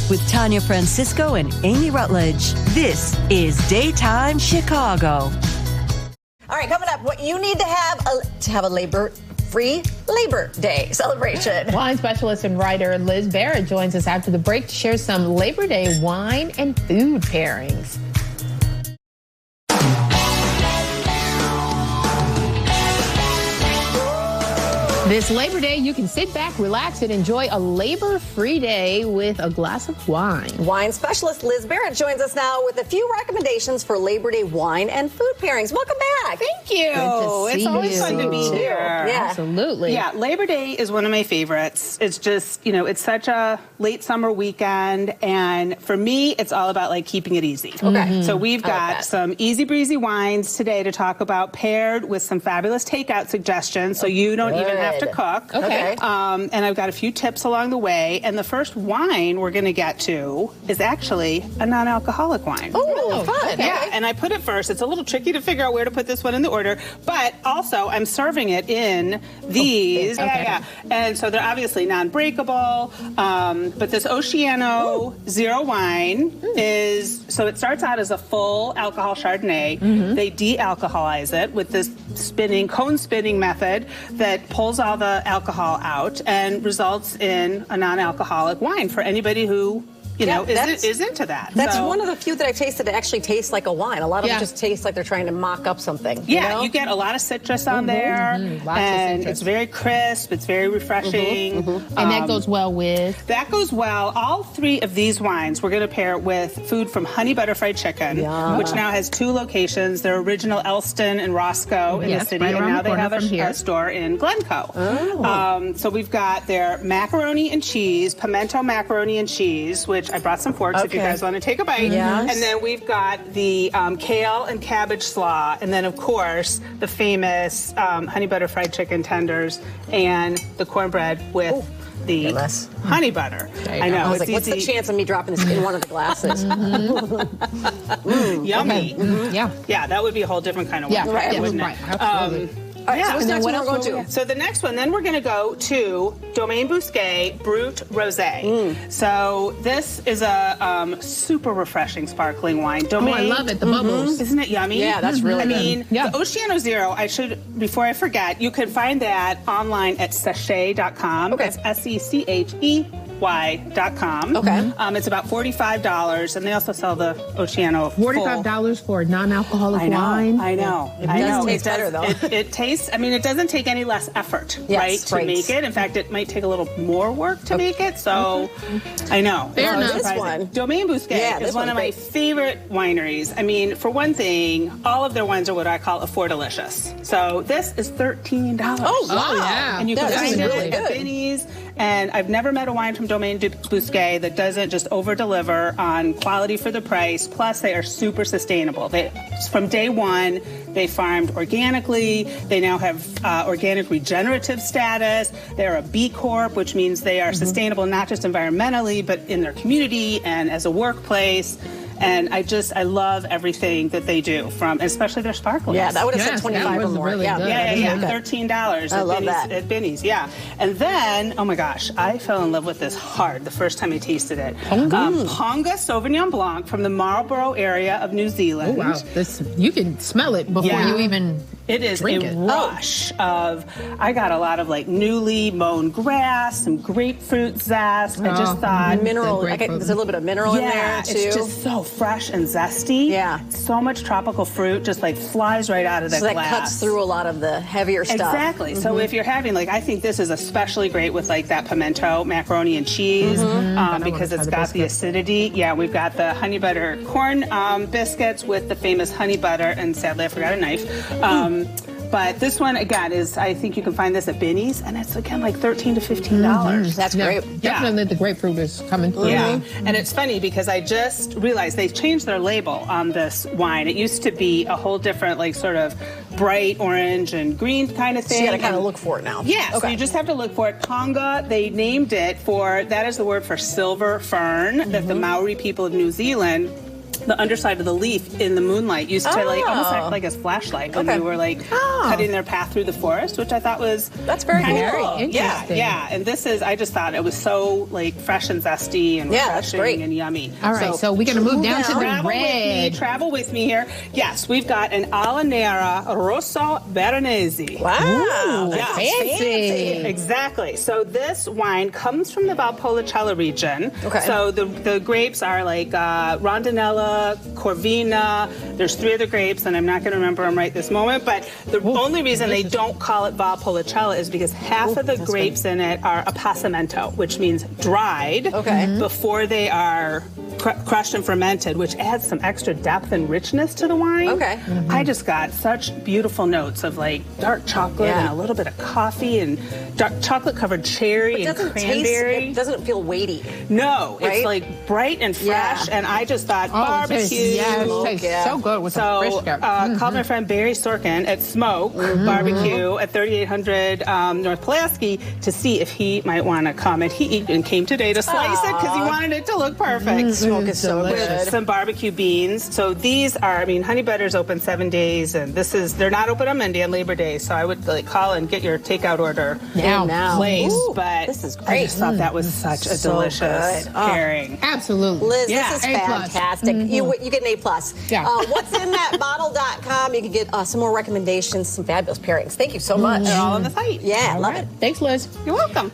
with Tanya Francisco and Amy Rutledge. This is Daytime Chicago. All right, coming up, what you need to have a labor-free Labor Day celebration. Wine specialist and writer Liz Barrett joins us after the break to share some Labor Day wine and food pairings. This Labor Day, you can sit back, relax, and enjoy a labor-free day with a glass of wine. Wine specialist Liz Barrett joins us now with a few recommendations for Labor Day wine and food pairings. Welcome back. Thank you. It's always fun to be here. Yeah. Absolutely. Yeah, Labor Day is one of my favorites. It's just, it's such a late summer weekend, and for me, it's all about like keeping it easy. Okay. So we've got some easy breezy wines today to talk about, paired with some fabulous takeout suggestions, so you don't even have to cook. Okay. And I've got a few tips along the way. And the first wine we're going to get to is actually a non-alcoholic wine. Oh, fun. Okay. Yeah, and I put it first. It's a little tricky to figure out where to put this one in the order, but also I'm serving it in these. Yeah. And so they're obviously non-breakable, but this Oceano Zero wine so it starts out as a full alcohol Chardonnay. They de-alcoholize it with this cone spinning method that pulls all the alcohol out and results in a non-alcoholic wine for anybody who is into that. That's one of the few that I tasted that actually tastes like a wine. A lot of them just taste like they're trying to mock up something. Yeah, you get a lot of citrus on there, and it's very crisp. It's very refreshing. And that goes well with? That goes well. All three of these wines we're going to pair with food from Honey Butter Fried Chicken, which now has 2 locations. Their original Elston and Roscoe in the city, and now they have a store in Glencoe. So we've got their macaroni and cheese, pimento macaroni and cheese, which I brought some forks if you guys want to take a bite. Yes. And then we've got the kale and cabbage slaw, and then of course the famous honey butter fried chicken tenders and the cornbread with the honey butter. I know. I was like, what's the chance of me dropping this in one of the glasses? Yummy. Yeah. Yeah, that would be a whole different kind of wine, wouldn't it? Absolutely. All right, so what's next one we're going to? So the next one, then we're going to go to Domaine Bousquet Brut Rosé. So this is a super refreshing sparkling wine. I love it, the bubbles. Isn't it yummy? Yeah, that's really good. I mean, the Oceano Zero, before I forget, you can find that online at sachet.com. Okay. That's SECHEY.com. Okay. It's about $45, and they also sell the Oceano $45 for a non-alcoholic wine. I know. It does taste better, though. It tastes, it doesn't take any less effort, to make it. In fact, it might take a little more work to make it, so I know. Fair enough. This one. Domaine Bousquet is one of my favorite wineries. I mean, for one thing, all of their wines are what I call affordalicious. So this is $13. Oh, wow. Yeah. And you can find it really at Binny's. And I've never met a wine from Domaine Bousquet that doesn't just over-deliver on quality for the price. Plus, they are super sustainable. From day one, they farmed organically. They now have organic regenerative status. They're a B Corp, which means they are sustainable not just environmentally, but in their community and as a workplace. And I love everything that they do, especially their sparkling. Yeah, that would have said 25 or more. Really good. Yeah. $13 at Binny's. Yeah. And then, oh my gosh, I fell in love with this hard the first time I tasted it. Ponga Sauvignon Blanc from the Marlborough area of New Zealand. Oh, wow. You can smell it before you even It is drink a rush of, I got a lot of like newly mown grass, some grapefruit zest. I just thought. Mineral, there's a little bit of mineral in there too. It's just so fresh and zesty. Yeah. So much tropical fruit just like flies right out of the glass. So that cuts through a lot of the heavier stuff. Exactly. So if you're having, I think this is especially great with like that pimento macaroni and cheese because it's got the acidity. Yeah, we've got the honey butter corn biscuits with the famous honey butter, and sadly I forgot a knife. But this one, again, I think you can find this at Binny's, and it's, again, like $13 to $15. That's great. Definitely the grapefruit is coming through. Yeah, and it's funny because I just realized they've changed their label on this wine. It used to be a whole different, sort of bright orange and green kind of thing. So you got to kind of look for it now. Yeah, so you just have to look for it. Ponga, they named it that is the word for silver fern that the Maori people of New Zealand the underside of the leaf in the moonlight used to like almost act like as flashlight when they were like cutting their path through the forest, which I thought was very cool. Yeah. And this is, I just thought it was so like fresh and zesty and refreshing and yummy. All right, so we're going to move down to the red. Travel with me here. Yes, we've got an Alanera Rosso Veronese. Wow, that's fancy. Exactly. So this wine comes from the Valpolicella region. Okay. So the grapes are like Rondinella, Corvina. There's 3 other grapes, and I'm not going to remember them right this moment. But the only reason they don't call it Valpolicella is because half of the grapes in it are appassimento, which means dried before they are crushed and fermented, which adds some extra depth and richness to the wine. Okay. I just got such beautiful notes of like dark chocolate and a little bit of coffee and dark chocolate covered cherry and cranberry. It doesn't feel weighty. No, right? it's like bright and fresh, and I just thought barbecue. It tastes so good with some fresh stuff. Called my friend Barry Sorkin at Smoke Barbecue at 3800 North Pulaski to see if he might want to come, and he even came today to slice it because he wanted it to look perfect. Smoke is so good. Some barbecue beans. So these are, I mean, Honey Butter's open 7 days, and they're not open on Monday and Labor Day, so I would like call and get your takeout order placed. Ooh, but this is great. I just thought that was such a delicious pairing. Absolutely. Liz, this is A+. fantastic. You get an A+. Yeah. What's in that bottle.com? You can get some more recommendations, some fabulous pairings. Thank you so much. They're all on the site. Yeah, love it. Thanks, Liz. You're welcome.